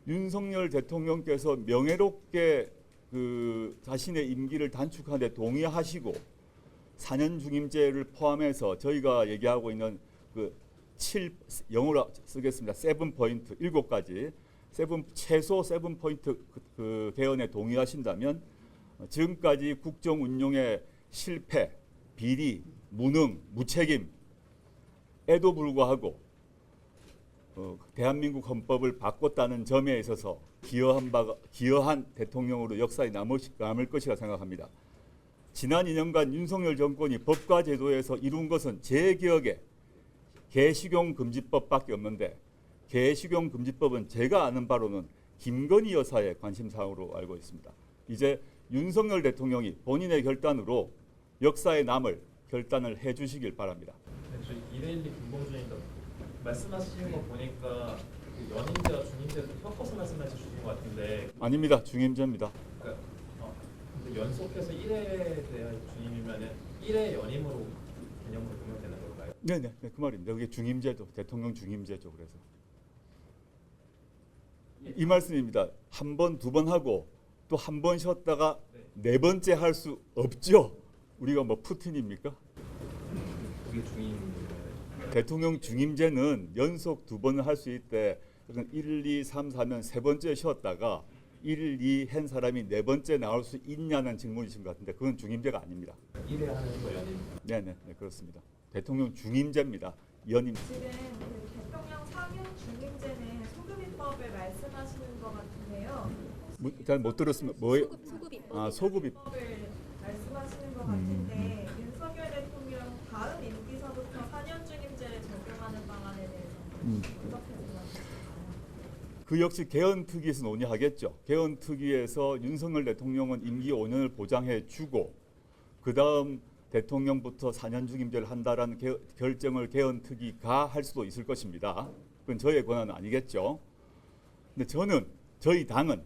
윤석열 대통령께서 명예롭게 그 자신의 임기를 단축하는 데 동의하시고 4년 중임제를 포함해서 저희가 얘기하고 있는 그 영어로 쓰겠습니다. 7포인트, 7가지 최소 7포인트 그 개헌에 동의하신다면 지금까지 국정 운영의 실패, 비리, 무능, 무책임에도 불구하고 대한민국 헌법을 바꿨다는 점에 있어서 기여한 대통령으로 역사에 남을 것이라 생각합니다. 지난 2년간 윤석열 정권이 법과 제도에서 이룬 것은 제 기억에 개식용 금지법밖에 없는데 개식용 금지법은 제가 아는 바로는 김건희 여사의 관심사항으로 알고 있습니다. 이제 윤석열 대통령이 본인의 결단으로 역사에 남을 결단을 해주시길 바랍니다. 저희 112 김봉준님도 말씀하시는 거 보니까 그 연임제와 중임제도 섞어서 말씀하시 주신 것 같은데 아닙니다. 중임제입니다. 그러니까 근데 연속해서 1회 대한 중임이면은 1회 연임으로 개념으로 적용되는 걸까요? 네네, 그 말입니다. 그게 중임제죠. 대통령 중임제죠. 그래서 이 말씀입니다. 한 번, 두 번 하고 또 한 번 쉬었다가 네 번째 할 수 없죠. 우리가 뭐 푸틴입니까? 그게 중임. 대통령 중임제는 연속 두 번을 할 수 있대. 그러니까 1, 2, 3, 4면 세 번째 쉬었다가 1, 2 한 사람이 네 번째 나올 수 있냐는 질문이신 것 같은데 그건 중임제가 아닙니다. 1회 하는 거 연임. 네네, 네, 그렇습니다. 대통령 중임제입니다. 연임. 지금 그 대통령 사면 중임제는 소급입법을 말씀하시는 것 같은데요. 잘 못 들었으면 뭐예요? 소급입법. 아, 소급입. 입법을 말씀하시는 것 같은데 윤석열 대통령 다음 임기서부터 4년 중임제를 적용하는 방안에 대해서 어떻게 생각하시나요? 그 역시 개헌특위에서 논의하겠죠. 개헌특위에서 윤석열 대통령은 임기 5년을 보장해 주고 그 다음 대통령부터 4년 중임제를 한다라는 결정을 개헌특위가 할 수도 있을 것입니다. 그건 저의 권한은 아니겠죠. 근데 저희 당은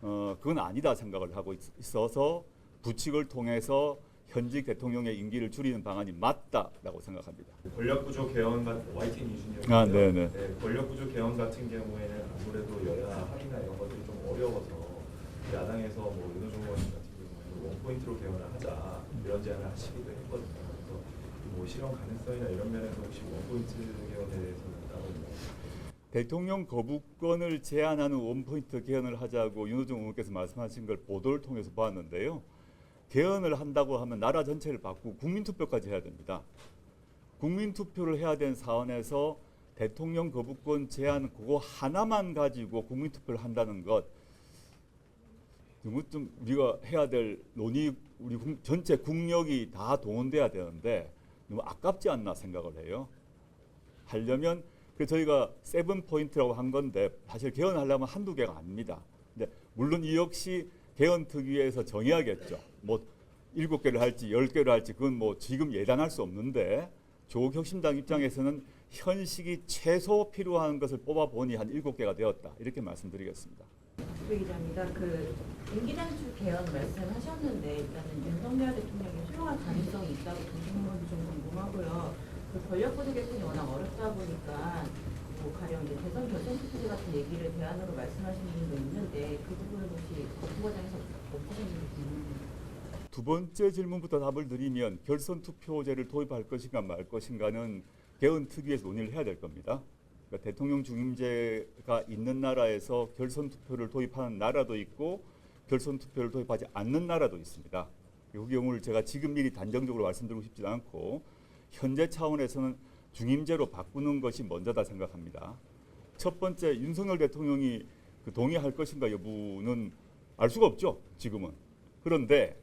그건 아니다 생각을 하고 있어서 부칙을 통해서 현직 대통령의 임기를 줄이는 방안이 맞다라고 생각합니다. 권력구조 개헌 같은 YTN 유진이요. 아, 네네. 네, 권력구조 개헌 같은 경우에는 아무래도 여야 합의나 이런 것들이 좀 어려워서 야당에서 뭐 윤호중 의원 같은 경우에는 원포인트로 개헌을 하자 이런 제안을 하시기도 했거든요. 그래서 뭐 실현 가능성이나 이런 면에서 혹시 원포인트 개헌에 대해서는 따로 뭐 대통령 거부권을 제한하는 원포인트 개헌을 하자고 윤호중 의원께서 말씀하신 걸 보도를 통해서 봤는데요. 개헌을 한다고 하면 나라 전체를 바꾸고 국민투표까지 해야 됩니다. 국민투표를 해야 되는 사안에서 대통령 거부권 제한 그거 하나만 가지고 국민투표를 한다는 것 너무 좀 우리가 해야 될 논의 우리 전체 국력이 다 동원돼야 되는데 너무 아깝지 않나 생각을 해요. 하려면 그 저희가 7포인트라고 한 건데 사실 개헌하려면 한두 개가 아닙니다. 근데 물론 이 역시 개헌특위에서 정해야겠죠. 뭐 7개를 할지 10개를 할지 그건 뭐 지금 예단할 수 없는데 조국혁신당 입장에서는 현식이 최소 필요한 것을 뽑아보니 한 7개가 되었다. 이렇게 말씀드리겠습니다. 배 기자입니다. 그 임기 단축 개헌 말씀하셨는데 일단은 윤석열 대통령이 수용할 가능성이 있다고 보시는 건지 좀 궁금하고요. 그 권력구조 개편이 워낙 어렵다 보니까 뭐 가령 이제 대선 결선 투표 같은 얘기를 대안으로 말씀하시는 분도 있는데 그 부분은 혹시 법무과장에서 어떻게 생각하시나요? 두 번째 질문부터 답을 드리면 결선 투표제를 도입할 것인가 말 것인가는 개헌특위에서 논의를 해야 될 겁니다. 그러니까 대통령 중임제가 있는 나라에서 결선 투표를 도입하는 나라도 있고 결선 투표를 도입하지 않는 나라도 있습니다. 이 경우를 제가 지금 미리 단정적으로 말씀드리고 싶지 않고 현재 차원에서는 중임제로 바꾸는 것이 먼저다 생각합니다. 첫 번째 윤석열 대통령이 그 동의할 것인가 여부는 알 수가 없죠. 지금은. 그런데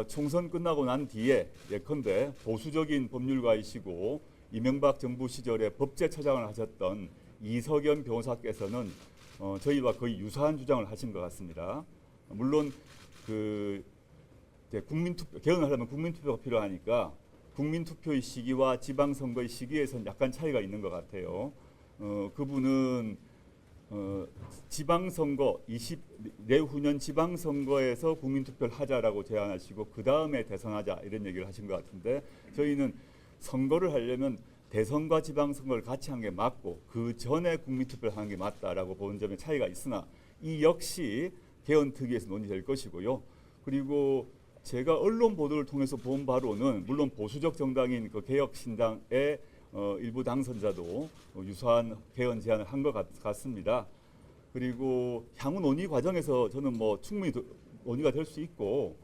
총선 끝나고 난 뒤에 예컨대 보수적인 법률가이시고 이명박 정부 시절에 법제처장을 하셨던 이석연 변호사께서는 저희와 거의 유사한 주장을 하신 것 같습니다. 물론 그 국민투표 개헌을 하려면 국민투표가 필요하니까 국민투표의 시기와 지방선거의 시기에서는 약간 차이가 있는 것 같아요. 그분은 지방선거 내후년 지방선거에서 국민투표를 하자라고 제안하시고 그 다음에 대선하자 이런 얘기를 하신 것 같은데 저희는 선거를 하려면 대선과 지방선거를 같이 한 게 맞고 그 전에 국민투표를 하는 게 맞다라고 보는 점에 차이가 있으나 이 역시 개헌 특위에서 논의될 것이고요. 그리고 제가 언론 보도를 통해서 본 바로는 물론 보수적 정당인 그 개혁신당의 일부 당선자도 유사한 개헌 제안을 한 것 같습니다. 그리고 향후 논의 과정에서 저는 뭐 충분히 논의가 될 수 있고